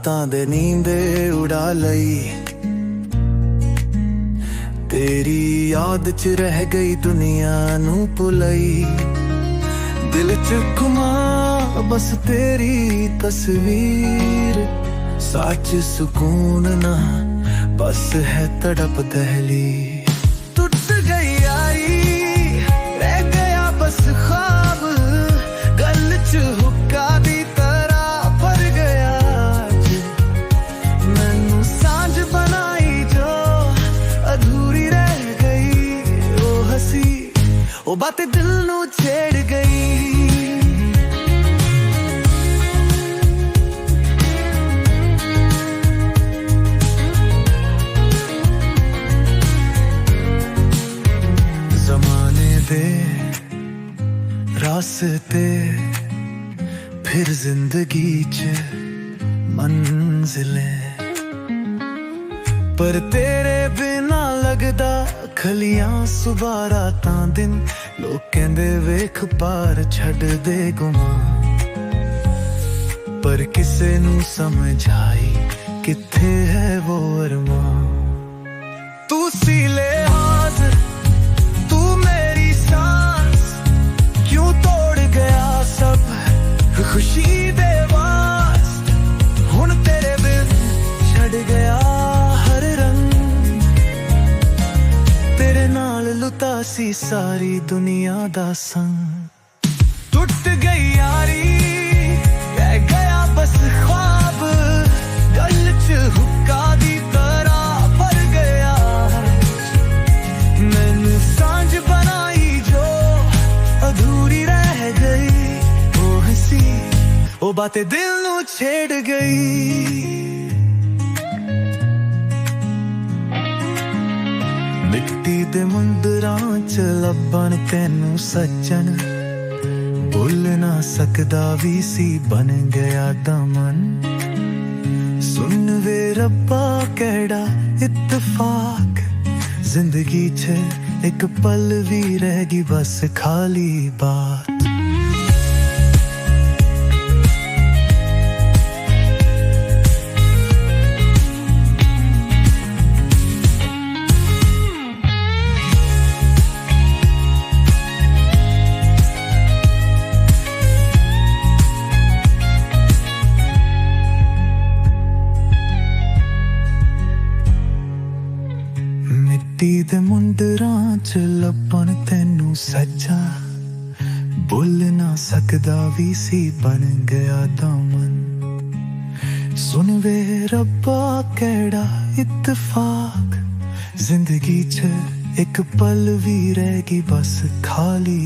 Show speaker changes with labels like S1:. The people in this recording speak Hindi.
S1: ਰਾਤਾਂ ਦੇ ਨੀਂਦੇ ਉਡਾ ਲਈ। ਤੇਰੀ ਯਾਦ 'ਚ ਰਹਿ ਗਈ ਦੁਨੀਆ ਨੂੰ ਭੁਲਾਈ। ਦਿਲ 'ਚ ਘੁਮਾ ਬਸ ਤੇਰੀ ਤਸਵੀਰ। ਸੱਚ ਸਕੂਨ ਨਾ बस है तड़प दहली। टूट गई यारी रह गया बस ख्वाब। गल च हुक्का दी तरह भर गया। मैनू सांझ बनाई जो अधूरी रह गई। ओ हसी ओ बातें दिल नू छेड़ गई। रास्ते फिर जिंदगी च मंजिलें, पर तेरे बिना लगदा खलियां सुबह रातां दिन। लोग कहंदे वेख पार छड़ दे गुमां, पर किसे नू समझ आई किथे है वो अरमां। तू सीले हाज़ तू मेरी सांस, क्यों तोड़ गया सब खुशी दे वास्ते। हुण तेरे बिन छड़ गया हर रंग। तेरे नाल लुटा सी सारी दुनिया दा संग। टूट गई यारी रह गया बस ख्वाब। गल च हुक्का दी तरह भर गया। मैनू सांझ बनाई जो अधूरी रह गई। वो हंसी वो बातें दिल नू छेड़ गई। मिट्टी दे मुंदरां च लब्बन तैनू सज्जन। भुल ना सकदा वी सी बन गया दमन। सुन वे रब्बा केड़ा इत्तफाक। जिंदगी च एक पल भी रहेगी बस खाली बात। मिट्टी दे मुंदरां च लब्बन तैनू सज्जा। भुल ना सकदा वी सी बन गया दामन। सुन वे रब्बा केड़ा इत्तफाक। जिंदगी च एक पल भी रहेगी बस खाली।